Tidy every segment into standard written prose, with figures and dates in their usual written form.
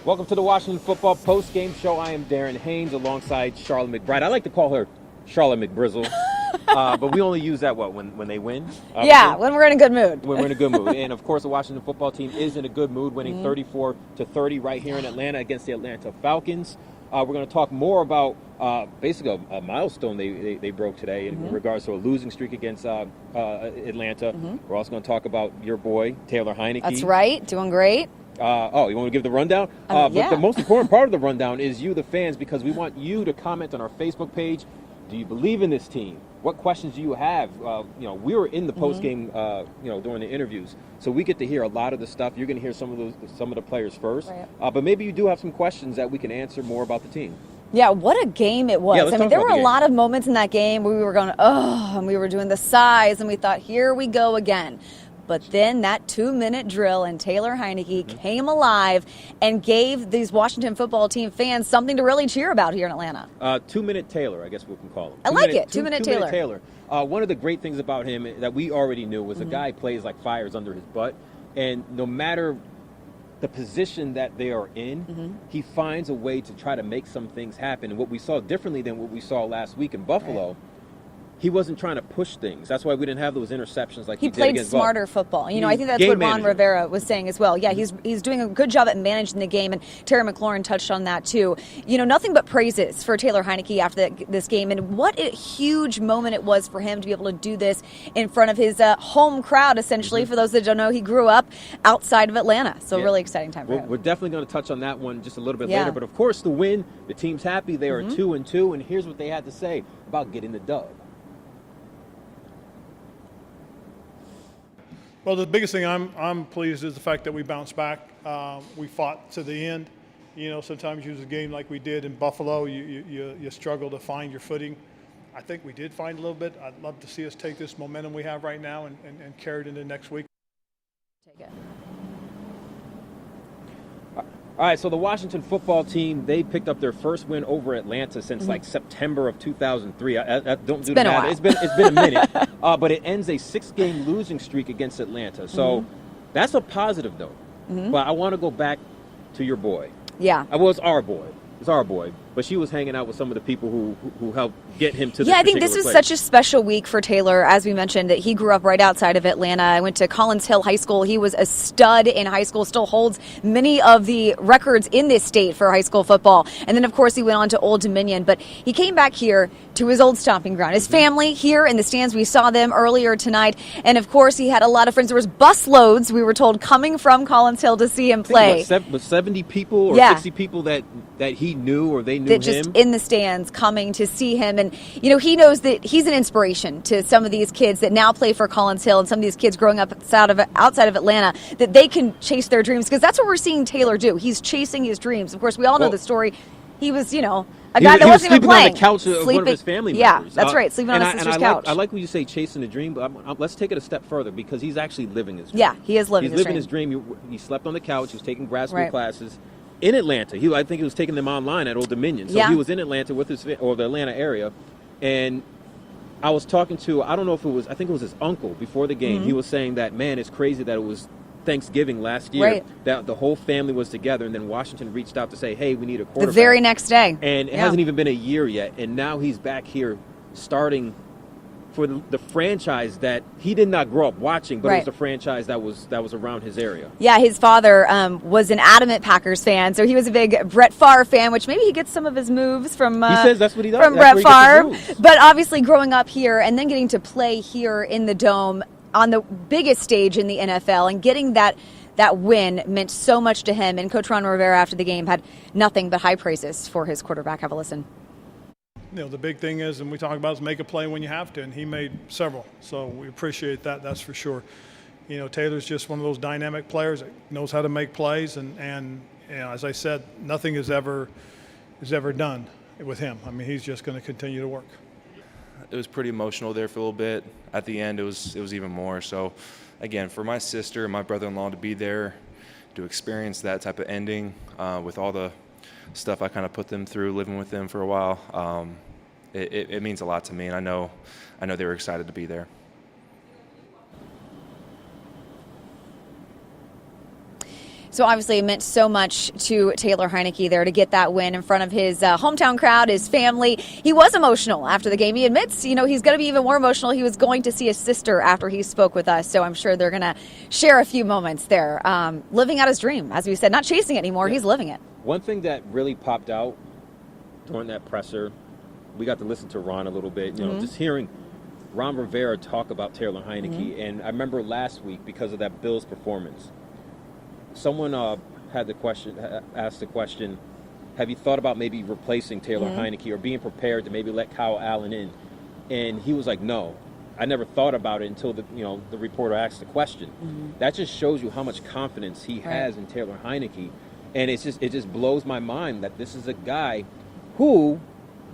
Welcome to the Washington Football Post-Game Show. I am Darren Haynes alongside Charlotte McBride. I like to call her Charlotte McBrizzle, but we only use that, when they win? Yeah, when we're in a good mood. When we're in a good mood. And, of course, the Washington Football Team is in a good mood, winning 34-30 right here in Atlanta against the Atlanta Falcons. We're going to talk more about basically a milestone they broke today in regards to a losing streak against Atlanta. We're also going to talk about your boy, Taylor Heinicke. That's right, doing great. You want to give the rundown? Yeah. But the most important part of the rundown is you, the fans, because we want you to comment on our Facebook page. Do you believe in this team? What questions do you have? We were in the post game, during the interviews, so we get to hear a lot of the stuff. You're going to hear some of the players first, right. But maybe you do have some questions that we can answer more about the team. Yeah, what a game it was. Yeah, there were a lot of moments in that game where we were going, oh, and we were doing the sighs, and we thought, here we go again. But then that 2-minute drill and Taylor Heinicke came alive and gave these Washington Football Team fans something to really cheer about here in Atlanta. 2-minute Taylor, I guess we can call him. I like it. 2-minute Taylor. 2-minute Taylor. One of the great things about him that we already knew was a guy plays like fires under his butt. And no matter the position that they are in, he finds a way to try to make some things happen. And what we saw differently than what we saw last week in Buffalo, he wasn't trying to push things. That's why we didn't have those interceptions like he did against He played smarter football. I think that's what Ron Rivera was saying as well. Yeah, he's doing a good job at managing the game, and Terry McLaurin touched on that too. Nothing but praises for Taylor Heinicke after this game, and what a huge moment it was for him to be able to do this in front of his home crowd, essentially. For those that don't know, he grew up outside of Atlanta, so really exciting time for him. We're definitely going to touch on that one just a little bit later, but of course the win, the team's happy. They are 2-2, and here's what they had to say about getting the dub. Well, the biggest thing I'm pleased is the fact that we bounced back. We fought to the end. Sometimes you use a game like we did in Buffalo, you struggle to find your footing. I think we did find a little bit. I'd love to see us take this momentum we have right now and carry it into next week. Take it. All right, so the Washington Football Team, they picked up their first win over Atlanta since like September of 2003. I don't do the math. It's been a minute, but it ends a 6-game losing streak against Atlanta. So that's a positive, though. But I want to go back to your boy. Yeah. Well, it's our boy. It's our boy. But she was hanging out with some of the people who helped get him to this I think this was such a special week for Taylor. As we mentioned, that he grew up right outside of Atlanta. I went to Collins Hill High School. He was a stud in high school, still holds many of the records in this state for high school football. And then, of course, he went on to Old Dominion. But he came back here to his old stomping ground. His family here in the stands, we saw them earlier tonight. And, of course, he had a lot of friends. There was busloads, we were told, coming from Collins Hill to see him play. 70 people or 60 people that he knew or they knew him? Just in the stands coming to see him. And, he knows that he's an inspiration to some of these kids that now play for Collins Hill and some of these kids growing up outside of Atlanta, that they can chase their dreams, because that's what we're seeing Taylor do. He's chasing his dreams. Of course, we all know the story. He was, a guy that wasn't even playing. On the couch of one of his family members. Yeah, that's right, sleeping on his sister's couch. I like when you say chasing the dream, but let's take it a step further, because he's actually living his dream. Yeah, he is living his dream. He slept on the couch. He was taking grad school classes in Atlanta. I think he was taking them online at Old Dominion. So he was in Atlanta with the Atlanta area. And I was talking to, I think it was his uncle before the game. He was saying that, man, it's crazy that it was Thanksgiving last year, that the whole family was together, and then Washington reached out to say, hey, we need a quarterback. The very next day. And it hasn't even been a year yet, and now he's back here starting for the franchise that he did not grow up watching, but it was the franchise that was around his area. Yeah, his father was an adamant Packers fan, so he was a big Brett Favre fan, which maybe he gets some of his moves from. He says that's what he does. From Brett Favre, but obviously growing up here and then getting to play here in the Dome on the biggest stage in the NFL and getting that win meant so much to him. And Coach Ron Rivera after the game had nothing but high praises for his quarterback. Have a listen. The big thing is, and we talk about, is make a play when you have to, and he made several. So we appreciate that, that's for sure. Taylor's just one of those dynamic players that knows how to make plays, and as I said, nothing is ever done with him. I mean, he's just going to continue to work. It was pretty emotional there for a little bit. At the end, it was even more. So, again, for my sister and my brother-in-law to be there, to experience that type of ending with all the stuff I kind of put them through, living with them for a while, it means a lot to me, and I know they were excited to be there. So obviously it meant so much to Taylor Heinicke there to get that win in front of his hometown crowd, his family. He was emotional after the game. He admits, he's going to be even more emotional. He was going to see his sister after he spoke with us. So I'm sure they're going to share a few moments there. Living out his dream, as we said, not chasing it anymore. Yeah. He's living it. One thing that really popped out during that presser, we got to listen to Ron a little bit, just hearing Ron Rivera talk about Taylor Heinicke. And I remember last week, because of that Bills performance, someone asked the question, have you thought about maybe replacing Taylor Heinicke or being prepared to maybe let Kyle Allen in? And he was like, no, I never thought about it until the reporter asked the question. That just shows you how much confidence he has in Taylor Heinicke. And it just blows my mind that this is a guy who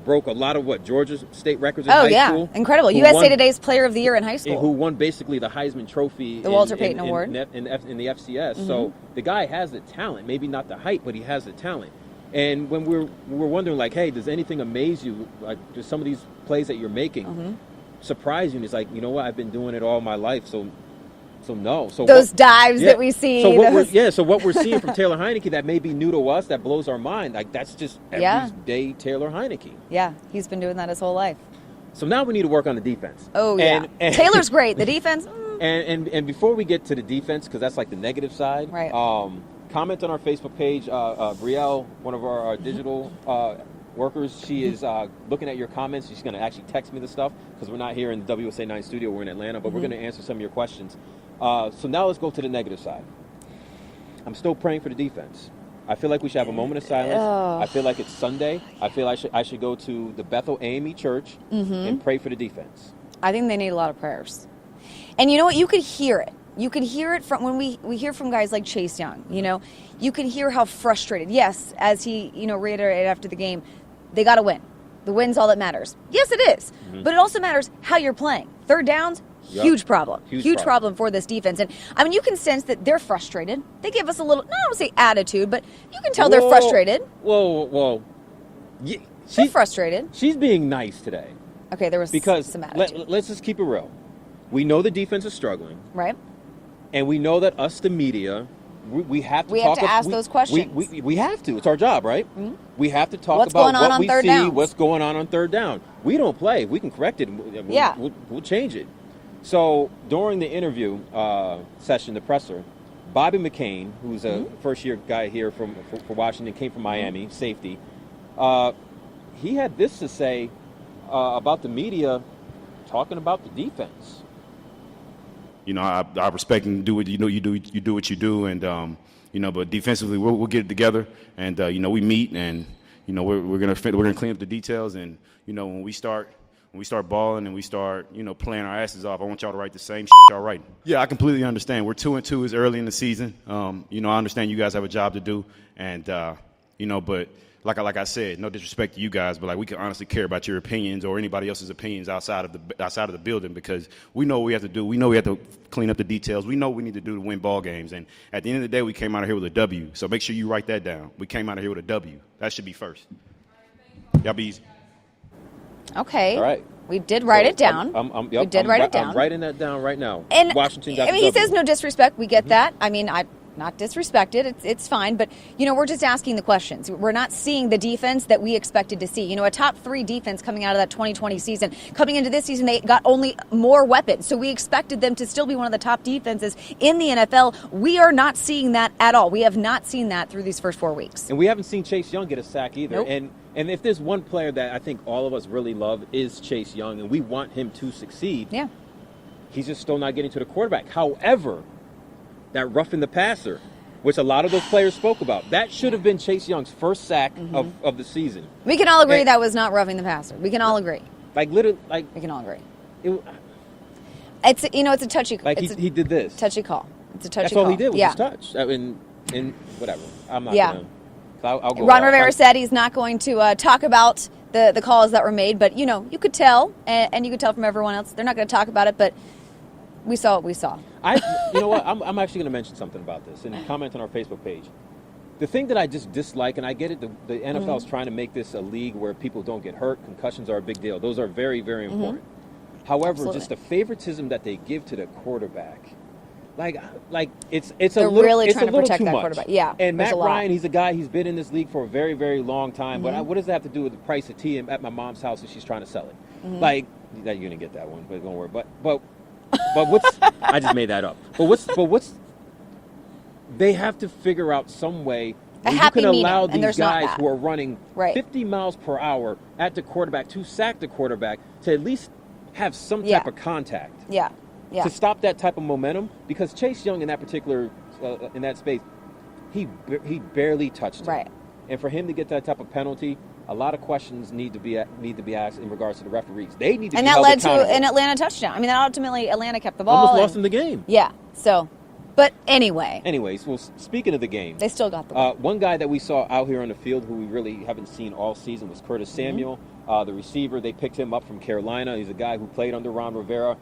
broke a lot of Georgia State records in high school. Incredible. USA Today's Player of the Year in high school. Who won basically the Heisman Trophy. The Walter Payton Award. In the FCS. So the guy has the talent. Maybe not the height, but he has the talent. And when we're wondering, like, hey, does anything amaze you? Like, does some of these plays that you're making surprise you? And it's like, you know what? I've been doing it all my life, so no. So those dives that we see. So what we're seeing from Taylor Heinicke that may be new to us, that blows our mind. Like, that's just everyday Taylor Heinicke. Yeah, he's been doing that his whole life. So now we need to work on the defense. Oh, yeah. And Taylor's great. The defense. And before we get to the defense, because that's like the negative side, right. Comment on our Facebook page. Brielle, one of our digital workers, she is looking at your comments. She's going to actually text me the stuff because we're not here in the WUSA9 studio. We're in Atlanta, but we're going to answer some of your questions. So now let's go to the negative side. I'm still praying for the defense. I feel like we should have a moment of silence. I feel like it's Sunday. I feel I should go to the Bethel AME Church and pray for the defense. I think they need a lot of prayers. And you know what? You could hear it. You could hear it from when we hear from guys like Chase Young. You can hear how frustrated. Yes, as he reiterated after the game, they got to win. The win's all that matters. Yes, it is. But it also matters how you're playing. Third downs. Huge problem. Huge problem for this defense. And, I mean, you can sense that they're frustrated. They give us a little, I don't want to say attitude, but you can tell they're frustrated. They're frustrated. She's being nice today. Okay, there was some attitude. Let's just keep it real. We know the defense is struggling. Right. And we know that us, the media, we have to ask those questions. We have to. It's our job, right? We have to talk what's about going on what we third see, downs. what's going on third down. We don't play. We can correct it. We'll change it. So during the interview session, the presser, Bobby McCain, who's a first-year guy here for Washington, came from Miami, safety, he had this to say about the media talking about the defense. I respect and do what you do. You do what you do, and but defensively we'll get it together, and we meet, and we're gonna clean up the details, and when we start balling and we start playing our asses off, I want y'all to write the same y'all writing. Yeah, I completely understand. We're 2-2 is early in the season. I understand you guys have a job to do, and but. Like I said, no disrespect to you guys, but we can honestly care about your opinions or anybody else's opinions outside of the building, because we know what we have to do. We know we have to clean up the details. We know what we need to do to win ball games. And at the end of the day, we came out of here with a W. So make sure you write that down. We came out of here with a W. That should be first. Y'all be easy. Okay. All right. We did write it down. We did write it down. I'm writing that down right now. And Washington got he says no disrespect. We get that. I mean, not disrespected. It's fine. But, we're just asking the questions. We're not seeing the defense that we expected to see. A top 3 defense coming out of that 2020 season. Coming into this season, they got only more weapons. So we expected them to still be one of the top defenses in the NFL. We are not seeing that at all. We have not seen that through these first 4 weeks. And we haven't seen Chase Young get a sack either. Nope. And if there's one player that I think all of us really love is Chase Young, and we want him to succeed. Yeah. He's just still not getting to the quarterback. However, that roughing the passer, which a lot of those players spoke about, that should have been Chase Young's first sack of the season. We can all agree that was not roughing the passer. We can all agree. We can all agree. It's a touchy. He did this. Touchy call. It's a touchy That's call. all he did was just touch. And whatever. I'm not going to. I'll go. Ron Rivera said he's not going to talk about the calls that were made, but you could tell, and you could tell from everyone else. They're not going to talk about it, but we saw what we saw. You know what? I'm actually going to mention something about this and comment on our Facebook page. The thing that I just dislike, and I get it, the NFL is trying to make this a league where people don't get hurt. Concussions are a big deal. Those are very, very important. However, just the favoritism that they give to the quarterback. Like it's They're a little, really it's trying a to little protect too that much. quarterback. Yeah, and there's Matt a lot. Ryan, he's a guy. He's been in this league for a very, very long time. But what does that have to do with the price of tea at my mom's house if she's trying to sell it? Like, you're gonna get that one, but don't worry. But what's I just made that up. But what's they have to figure out some way where you can allow these guys who are running 50 miles per hour at the quarterback to sack the quarterback to at least have some type of contact. Yeah. To stop that type of momentum, because Chase Young in that particular in that space, he barely touched him. Right. And for him to get that type of penalty, a lot of questions need to be asked in regards to the referees. They need to be held accountable. And that led to an Atlanta touchdown. I mean, that ultimately Atlanta kept the ball. Almost lost in the game. Yeah. So, but anyway. Anyways, well, speaking of the game, they still got the ball. One guy that we saw out here on the field who we really haven't seen all season was Curtis Samuel, the receiver. They picked him up from Carolina. He's a guy who played under Ron Rivera.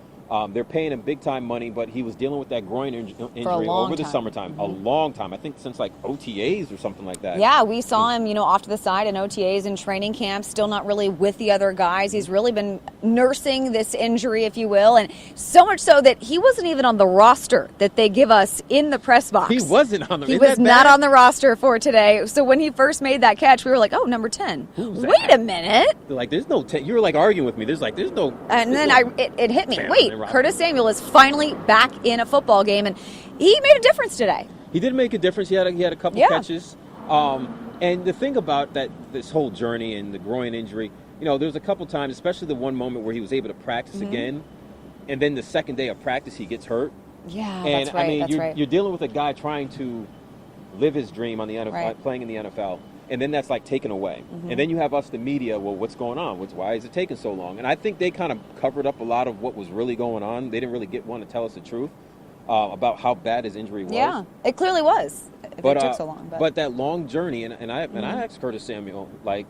They're paying him big time money, but he was dealing with that groin injury over the summertime. A long time. I think since like OTAs or something like that. Yeah, we saw him, off to the side in OTAs and training camps, still not really with the other guys. He's really been nursing this injury, if you will, and so much so that he wasn't even on the roster that they give us in the press box. He wasn't on the He was not on the roster for today. So when he first made that catch, we were like, oh, number 10. Wait a minute. Like, there's no 10. You were like arguing with me. There's no. And then it hit me. Wait. Curtis Samuel is finally back in a football game, and he made a difference today. He did make a difference. He had a couple catches. And the thing about this whole journey and the groin injury, there was a couple times, especially the one moment where he was able to practice again, and then the second day of practice he gets hurt. Yeah, and that's right. I mean, you're dealing with a guy trying to live his dream on the NFL, playing in the NFL. And then that's like taken away. And then you have us, the media, well, what's going on? Why is it taking so long? And I think they kind of covered up a lot of what was really going on. They didn't really want to tell us the truth about how bad his injury was. Yeah, it clearly was. If it took so long. But that long journey, and I asked Curtis Samuel, like,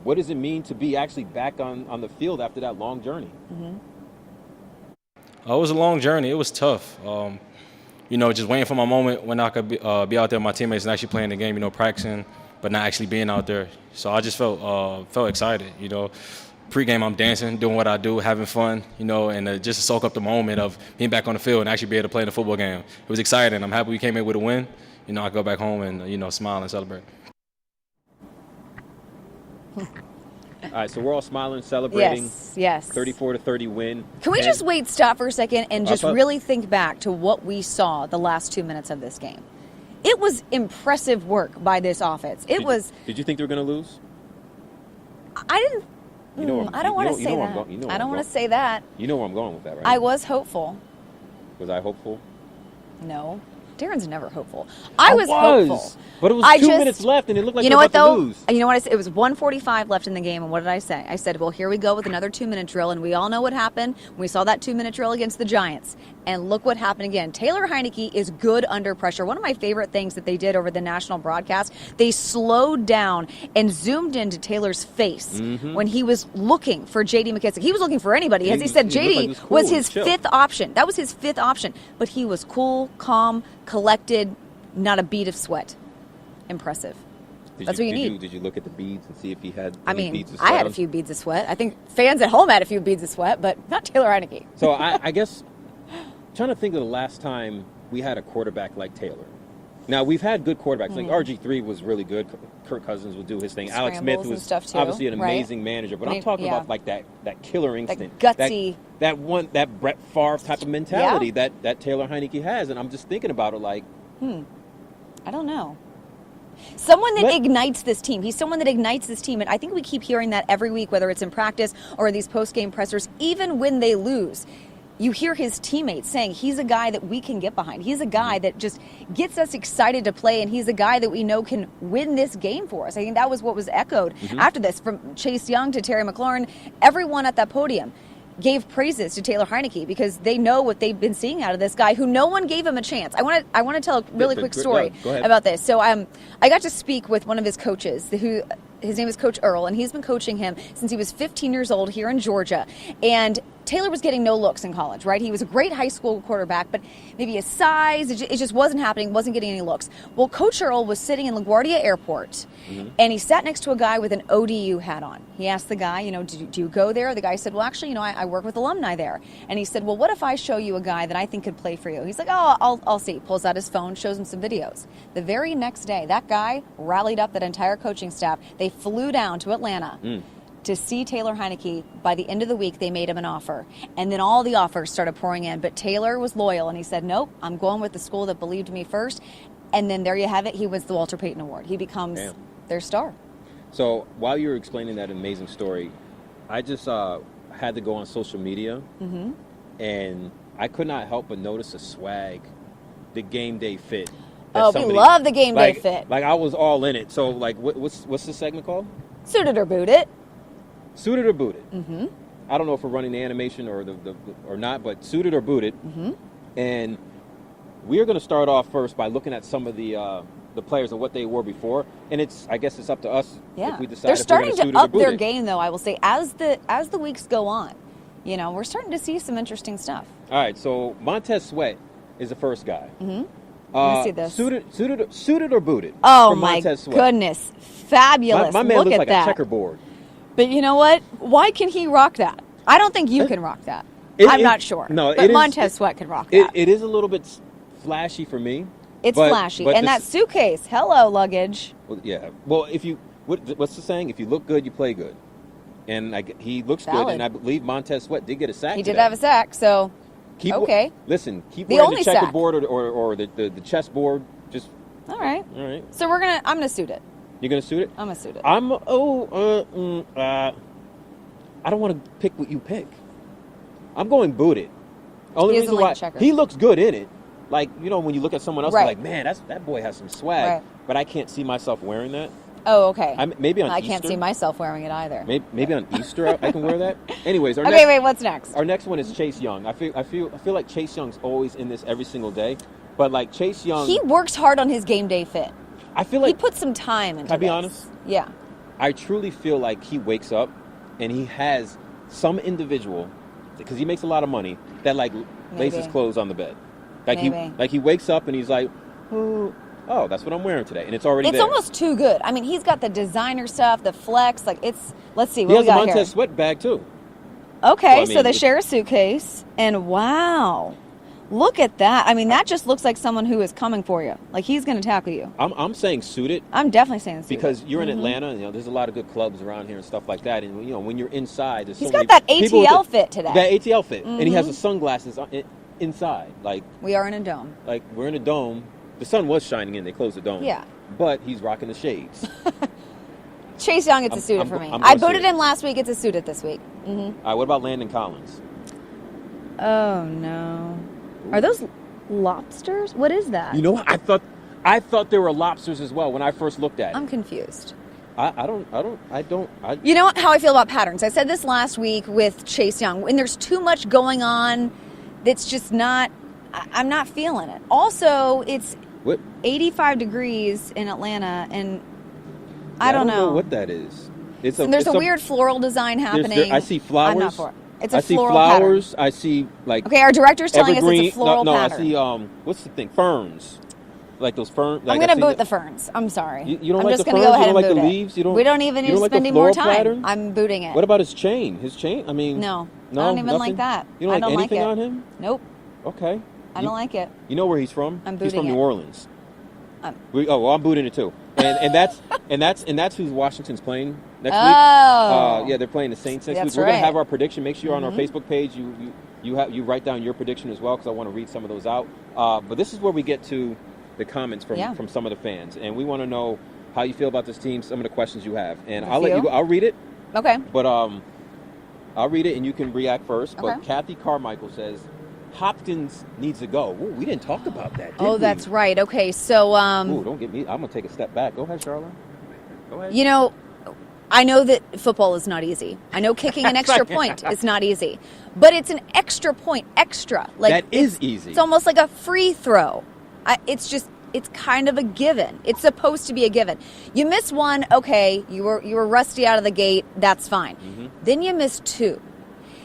what does it mean to be actually back on the field after that long journey? It was a long journey. It was tough. Just waiting for my moment when I could be out there with my teammates and actually playing the game, practicing, but not actually being out there. So I just felt excited, Pre-game, I'm dancing, doing what I do, having fun, and just to soak up the moment of being back on the field and actually be able to play in the football game. It was exciting. I'm happy we came in with a win. I go back home and, smile and celebrate. All right, so we're all smiling, celebrating. Yes. 34-30 win. Can we just stop for a second, and just really think back to what we saw the last 2 minutes of this game? It was impressive work by this offense. Did you think they were going to lose? I didn't. I don't want to say that. I don't want to say that. You know where I'm going with that, right? I was hopeful. Was I hopeful? No. Darren's never hopeful. I was hopeful. But it was 2 minutes left, and it looked like they were about to lose. You know what I said? It was 1:45 left in the game, and what did I say? I said, well, here we go with another 2-minute drill, and we all know what happened when we saw that 2-minute drill against the Giants. And look what happened again. Taylor Heinicke is good under pressure. One of my favorite things that they did over the national broadcast, they slowed down and zoomed into Taylor's face when he was looking for J.D. McKissic. He was looking for anybody. As he said, J.D. was his fifth option. That was his fifth option. But he was cool, calm, collected, not a bead of sweat. Impressive. That's what you need. Did you look at the beads and see if he had beads of sweat? I had a few beads of sweat. I think fans at home had a few beads of sweat, but not Taylor Heinicke. So I guess trying to think of the last time we had a quarterback like Taylor. Now, we've had good quarterbacks. Like RG3 was really good. Kirk Cousins would do his thing. Alex Smith was obviously an amazing manager. But I'm talking about like that killer instinct. That gutsy. That Brett Favre type of mentality that Taylor Heinicke has. And I'm just thinking about it like, I don't know. Someone that ignites this team. He's someone that ignites this team. And I think we keep hearing that every week, whether it's in practice or these post-game pressers, even when they lose. You hear his teammates saying he's a guy that we can get behind. He's a guy that just gets us excited to play, and he's a guy that we know can win this game for us. I think that was what was echoed after this, from Chase Young to Terry McLaurin. Everyone at that podium gave praises to Taylor Heinicke because they know what they've been seeing out of this guy who no one gave him a chance. I want to tell a really quick story about this. So I got to speak with one of his coaches, his name is Coach Earl, and he's been coaching him since he was 15 years old here in Georgia. And Taylor was getting no looks in college, right? He was a great high school quarterback, but maybe his size, it just wasn't happening, wasn't getting any looks. Well, Coach Earl was sitting in LaGuardia Airport, and he sat next to a guy with an ODU hat on. He asked the guy, do you go there? The guy said, well, actually, I work with alumni there. And he said, well, what if I show you a guy that I think could play for you? He's like, oh, I'll see. Pulls out his phone, shows him some videos. The very next day, that guy rallied up that entire coaching staff. They flew down to Atlanta to see Taylor Heinicke. By the end of the week, they made him an offer. And then all the offers started pouring in. But Taylor was loyal, and he said, nope, I'm going with the school that believed me first. And then there you have it. He wins the Walter Payton Award. He becomes their star. So while you were explaining that amazing story, I just had to go on social media, and I could not help but notice the swag, the game day fit. Oh, we love the game day fit. Like, I was all in it. So, like, what's the segment called? Suited or booted. Suited or booted. Mm-hmm. I don't know if we're running the animation or or not, but suited or booted. Mm-hmm. And we're going to start off first by looking at some of the players and what they were before. And I guess it's up to us if we decide. They're starting to up their game, though. I will say, as the weeks go on, we're starting to see some interesting stuff. All right, so Montez Sweat is the first guy. Mm-hmm. Let me see this. Suited or booted? Oh my goodness, fabulous! My man Look looks at like that. a checkerboard. But you know what? Why can he rock that? I don't think you can rock that. I'm not sure. No, but Montez Sweat can rock that. It is a little bit flashy for me. It's flashy, and that suitcase. Hello, luggage. Well, yeah. Well, what's the saying? If you look good, you play good. And he looks good, and I believe Montez Sweat did get a sack. He did have a sack, so okay. Listen, keep wearing the checkerboard or the chessboard. Just all right. All right. So I'm gonna suit it. You're gonna suit it? I'm gonna suit it. I don't want to pick what you pick. I'm going booted. Only reason why he looks good in it. Like, when you look at someone else, you're like, man, that boy has some swag. Right. But I can't see myself wearing that. Oh, okay. Maybe on Easter. I can't see myself wearing it either. Maybe on Easter I can wear that. Anyways, what's next? Our next one is Chase Young. I feel like Chase Young's always in this every single day. But like Chase Young, he works hard on his game day fit. I feel like he put some time into. Can I be honest? Yeah. I truly feel like he wakes up and he has some individual, because he makes a lot of money, that lays his clothes on the bed. He wakes up and he's like, oh, that's what I'm wearing today, and it's already there. It's almost too good. I mean, he's got the designer stuff, the flex. Let's see what he we got here. He has a Montez Sweat bag too. Okay, so they share a suitcase, and wow. Look at that. I mean, that just looks like someone who is coming for you. Like, he's going to tackle you. I'm saying suited. I'm definitely saying suited. Because you're in Atlanta, and there's a lot of good clubs around here and stuff like that. And, when you're inside, there's he's got that ATL fit today. That ATL fit. And he has the sunglasses inside. We are in a dome. Like, we're in a dome. The sun was shining in. They closed the dome. Yeah. But he's rocking the shades. Chase Young, it's a suited for me. I voted him last week. It's a suited this week. Mm-hmm. All right, what about Landon Collins? Oh, no. Are those lobsters? What is that? I thought they were lobsters as well when I first looked at it. I'm confused. I don't. You know how I feel about patterns. I said this last week with Chase Young. When there's too much going on, that's just not. I'm not feeling it. Also, it's 85 degrees in Atlanta, and I don't know what that is. There's a weird floral design happening. I see flowers. I'm not for it. I see flowers. Pattern. I see Okay, our director's telling us it's a floral pattern. I see what's the thing? Ferns. Like those ferns. I'm gonna boot the ferns. I'm sorry. You don't I'm like just the gonna ferns? go ahead you don't and like boot the it. leaves? We don't even need to spend any more time. Pattern? I'm booting it. What about his chain? His chain? I mean, no, I don't even like that. You don't like anything like on him? Nope. Okay. I don't like it. You know where he's from? I'm booting He's from it. New Orleans. I'm booting it too. And that's who Washington's playing next week. Yeah, they're playing the Saints next week. We're gonna have our prediction. Make sure you're on our Facebook page. You write down your prediction as well, because I want to read some of those out. But this is where we get to the comments from some of the fans, and we want to know how you feel about this team, some of the questions you have, and I'll let you go. I'll read it. Okay. But I'll read it and you can react first. Okay. But Kathy Carmichael says Hopkins needs to go. Ooh, we didn't talk about that, did we? That's right. Okay, so Ooh, don't get me. I'm gonna take a step back. Go ahead, Charlotte. Go ahead. I know that football is not easy. I know kicking an extra point is not easy, but it's an extra point extra. That is easy. It's almost like a free throw. It's kind of a given. It's supposed to be a given. You miss one, okay, you were rusty out of the gate, that's fine. Mm-hmm. Then you miss two.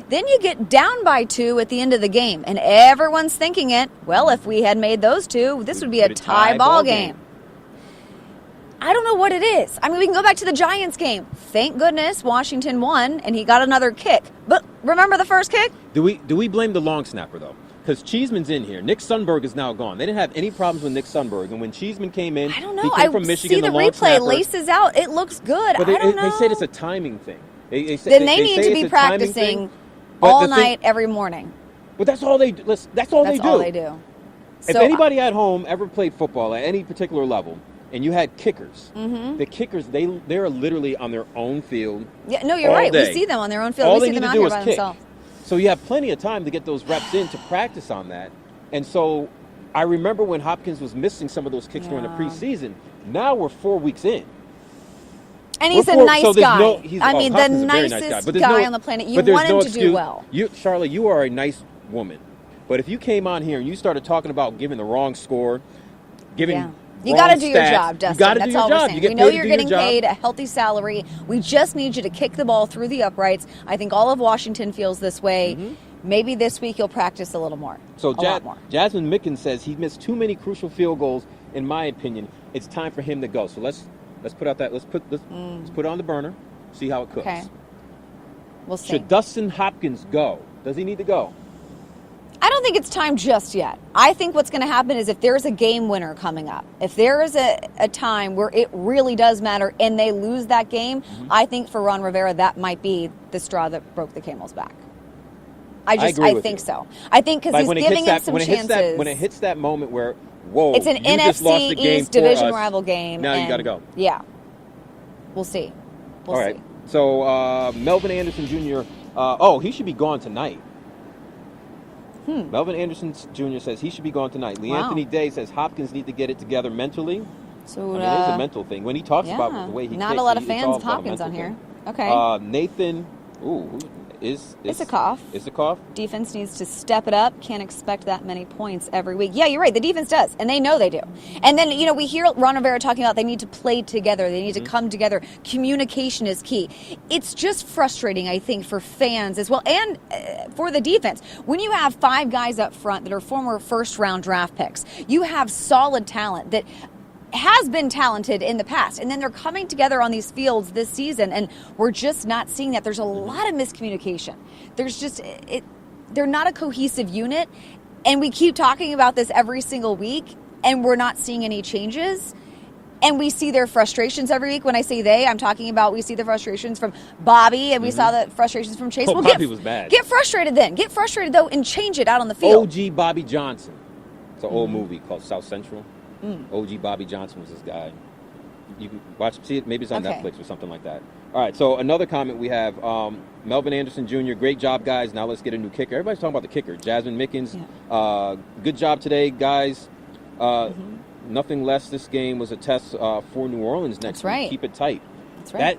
Then you get down by 2 at the end of the game, and everyone's thinking if we had made those 2, this would be a tie ball game. I don't know what it is. I mean, we can go back to the Giants game. Thank goodness Washington won, and he got another kick. But remember the first kick? Do we blame the long snapper, though? Because Cheeseman's in here. Nick Sundberg is now gone. They didn't have any problems with Nick Sundberg. And when Cheeseman came in, I don't know. He came from Michigan, see the long replay. snapper. Laces out. It looks good. But I don't know. They said it's a timing thing. They need to be practicing all night, every morning. But that's all they do. That's all they do. If anybody at home ever played football at any particular level, and you had kickers, the kickers, they're literally on their own field. Yeah, no, you're right. Day. We see them on their own field. All we they see need them to out do here is by kick. themselves. So you have plenty of time to get those reps in to practice on that. And so I remember when Hopkins was missing some of those kicks during the preseason. Now we're 4 weeks in. And he's a nice guy. The nicest guy on the planet. You want him to do well. Charlotte, you are a nice woman. But if you came on here and you started talking about giving the wrong score, you got to do your job, Dustin. That's all we're saying. We know you're getting paid a healthy salary. We just need you to kick the ball through the uprights. I think all of Washington feels this way. Maybe this week you'll practice a little more. So Jasmine Mickens says he missed too many crucial field goals. In my opinion, it's time for him to go. So let's put it on the burner, see how it cooks. Okay. We'll see. Should Dustin Hopkins go? Does he need to go? I don't think it's time just yet. I think what's going to happen is if there's a game winner coming up, if there is a time where it really does matter and they lose that game, I think for Ron Rivera that might be the straw that broke the camel's back. I think so. I think because he's giving him some chances. When it hits that moment where, whoa, it's an NFC East division rival game. Now you got to go. Yeah. We'll see. All right. So Melvin Anderson Jr., he should be gone tonight. Melvin Anderson Jr. says he should be gone tonight. Lee Anthony Day says Hopkins need to get it together mentally. So it is a mental thing. When he talks about the way he not kicks, a lot of fans of Hopkins on here. Okay. Nathan, it's a cough. It's a cough. Defense needs to step it up. Can't expect that many points every week. Yeah, you're right. The defense does, and they know they do. And then, we hear Ron Rivera talking about they need to play together. They need to come together. Communication is key. It's just frustrating, I think, for fans as well, and for the defense. When you have 5 guys up front that are former first-round draft picks, you have solid talent that has been talented in the past, and then they're coming together on these fields this season, and we're just not seeing that. There's a lot of miscommunication. There's just they're not a cohesive unit, and we keep talking about this every single week, and we're not seeing any changes. And we see their frustrations every week. When I say they, I'm talking about we see the frustrations from Bobby, and we saw the frustrations from Chase. Bobby was bad. Get frustrated then. Get frustrated, though, and change it out on the field. OG Bobby Johnson. It's an old movie called South Central. OG Bobby Johnson was this guy. You can see it. Maybe it's on Netflix or something like that. All right, so another comment we have, Melvin Anderson Jr., great job, guys. Now let's get a new kicker. Everybody's talking about the kicker. Jasmine Mickens, good job today, guys. Nothing less. This game was a test for New Orleans next week. Keep it tight. That's right.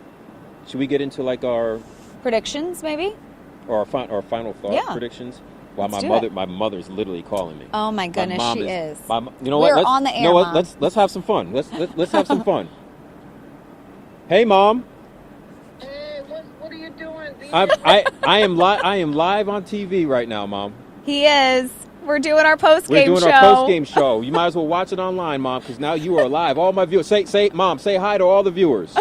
Should we get into like our predictions, maybe? Or our final thought predictions? Wow, my mother's literally calling me. Oh my goodness, she is. You know what? We're on the air. You know what? Let's have some fun. Let's have some fun. Hey, Mom. Hey, what are you doing? I am live on TV right now, Mom. He is. We're doing our postgame show. We're doing our postgame show. You might as well watch it online, Mom, because now you are live. All my viewers, Mom, say hi to all the viewers.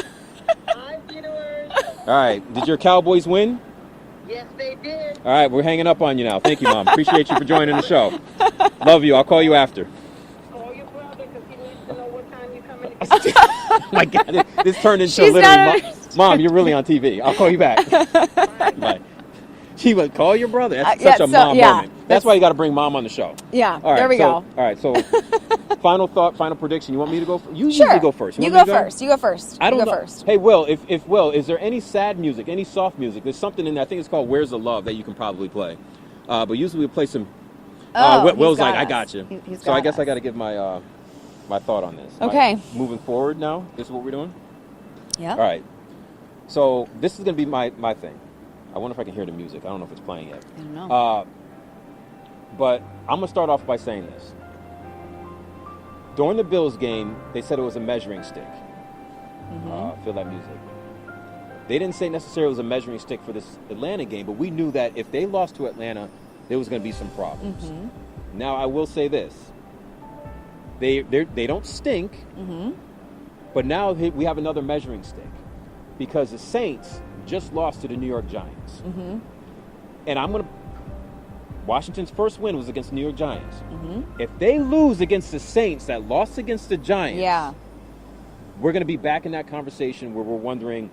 Hi, viewers. All right. Did your Cowboys win? Yes, they did. All right, we're hanging up on you now. Thank you, Mom. Appreciate you for joining the show. Love you. I'll call you after. Call your brother because he needs to know what time you're coming to get Oh, my God. This turned into literally, Mom, you're really on TV. I'll call you back. Bye. She would call your brother. That's such a mom moment. That's why you got to bring Mom on the show. Yeah, all right, there we go. All right, so final thought, final prediction. You want me to go? You sure. usually go first. You go first. You go first. I don't know. First. Hey, Will, if Will, is there any sad music, any soft music? There's something in there. I think it's called Where's the Love that you can probably play. But usually we play some. Will's like, I got you. So I guess I got to give my my thought on this. Okay. Moving forward now, this is what we're doing? Yeah. All right. So this is going to be my thing. I wonder if I can hear the music. I don't know if it's playing yet. I don't know. But I'm going to start off by saying this. During the Bills game, they said it was a measuring stick. Feel that music. They didn't say necessarily it was a measuring stick for this Atlanta game, but we knew that if they lost to Atlanta, there was going to be some problems. Mm-hmm. Now, I will say this. They don't stink, but now we have another measuring stick because the Saints just lost to the New York Giants. And Washington's first win was against the New York Giants. If they lose against the Saints that lost against the Giants, we're going to be back in that conversation where we're wondering,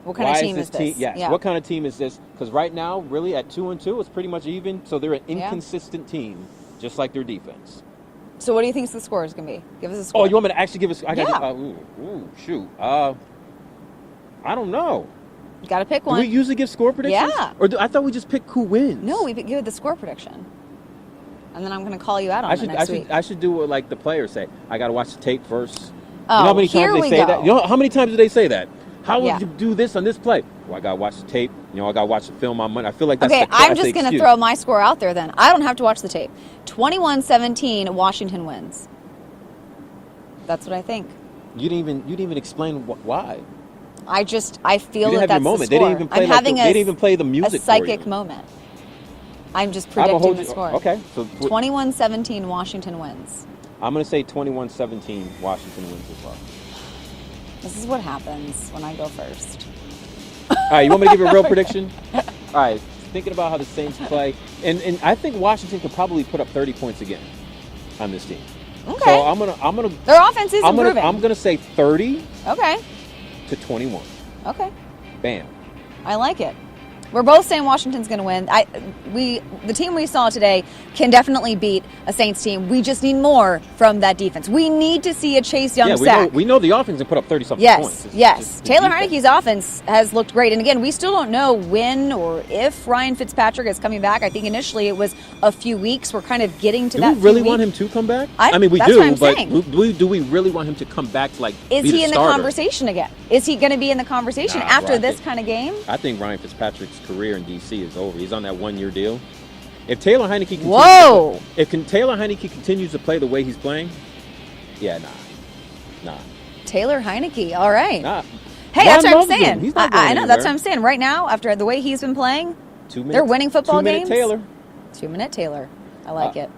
what kind of team is this? Yes, what kind of team is this? Because right now, really, at 2-2, it's pretty much even. So they're an inconsistent team, just like their defense. So what do you think the score is going to be? Give us a score. Oh, you want me to actually give us? Shoot. I don't know. You got to pick one. Do we usually give score predictions? Yeah. Or I thought we just pick who wins. No, we give the score prediction. And then I'm going to call you out on it next week. I should do what like the players say. I got to watch the tape first. Oh, you know how many here times we they say go. that? You know how many times do they say that? How would Yeah. you do this on this play? Well, I got to watch the tape. You know, I got to watch the film on Monday. I feel like that's Okay, the classic I'm just going to excuse. throw my score out there then. I don't have to watch the tape. 21-17, Washington wins. That's what I think. You didn't even explain why. I feel You didn't that have that's your moment. the They score. didn't even play. I'm having they didn't even play the music a psychic for you. moment. I'm just I will predicting hold the you- score. Okay, so 21-17, Washington wins. I'm going to say 21-17, Washington wins as well. This is what happens when I go first. All right, you want me to give a real prediction? All right, thinking about how the Saints play, and I think Washington could probably put up 30 points again on this team. Okay. So I'm gonna. Their offense is improving. I'm gonna say 30 Okay. to 21. Okay. Bam. I like it. We're both saying Washington's going to win. The team we saw today can definitely beat a Saints team. We just need more from that defense. We need to see a Chase Young sack. We know the offense can put up 30-something points. Yes. Taylor defense. Heinicke's offense has looked great. And again, we still don't know when or if Ryan Fitzpatrick is coming back. I think initially it was a few weeks. We're kind of getting to that. Do we really want him to come back? I mean, we that's do, what I'm but saying. do we really want him to come back to Is be he in the starter? conversation again? Is he going to be in the conversation after this kind of game? I think Ryan Fitzpatrick's career in D.C. is over. He's on that one-year deal. If Taylor Heinicke Taylor Heinicke continues to play the way he's playing, nah. Taylor Heinicke, all right. Nah. Hey, Ron that's what I'm loves him. saying. He's not I going know, that's what anywhere. I'm saying. Right now, after the way he's been playing, 2 minutes. they're winning football 2-minute games. Taylor. 2-minute Taylor. I like it.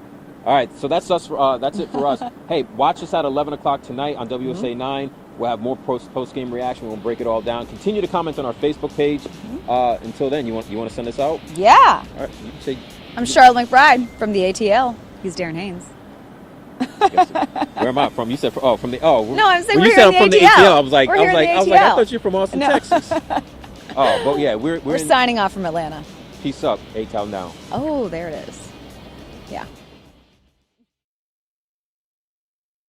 All right, so that's us. That's it for us. Hey, watch us at 11 o'clock tonight on WUSA9. We'll have more post-game reaction. We'll break it all down. Continue to comment on our Facebook page. Until then, you want to send us out? Yeah. All right. You say, I'm Charlotte McBride from the ATL. He's Darren Haynes. where am I from? You said from the No, I'm saying when you we're said in I'm from the the ATL. ATL. I was like, We're here in the I ATL. thought you're from Austin, No. Texas. But yeah, we're Signing off from Atlanta. Peace up, ATL now. Oh, there it is. Yeah.